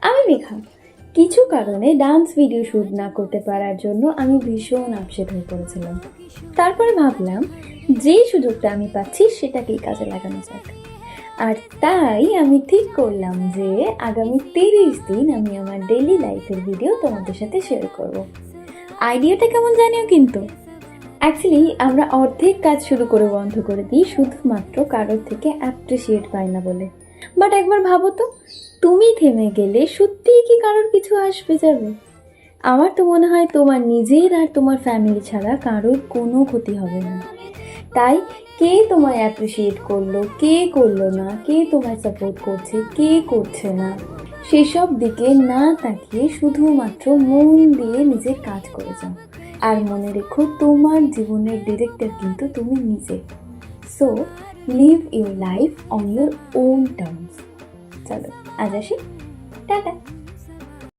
আমি মেঘা। কিছু কারণে ডান্স ভিডিও শ্যুট না করতে পারার জন্য আমি ভীষণ আপসেট হয়ে পড়েছিলাম। তারপরে ভাবলাম যে সুযোগটা আমি পাচ্ছি সেটাকেই কাজে লাগানো যাক। আর তাই আমি ঠিক করলাম যে আগামী 30 দিন আমি আমার ডেইলি লাইফের ভিডিও তোমাদের সাথে শেয়ার করব। আইডিয়াটা কেমন জানিও কিন্তু। অ্যাকচুয়ালি আমরা অর্ধেক কাজ শুরু করে বন্ধ করে দিই শুধুমাত্র কারোর থেকে অ্যাপ্রিসিয়েট পাই না বলে। বাট একবার ভাবো তো, তুমি থেমে গেলে সত্যিই কি কারোর কিছু আসবে যাবে? আমার তো মনে হয় তোমার নিজের আর তোমার ফ্যামিলি ছাড়া কারোর কোনো ক্ষতি হবে না। তাই কে তোমায় অ্যাপ্রিসিয়েট করলো, কে করলো না, কে তোমায় সাপোর্ট করছে, কে করছে না, সেসব দিকে না তাকিয়ে শুধুমাত্র মন দিয়ে নিজের কাজ করে যাও। আর মনে রেখো, তোমার জীবনের ডিরেক্টর কিন্তু তুমি নিজে। So live your life on your own terms. চলো আজ আসি, টাটা।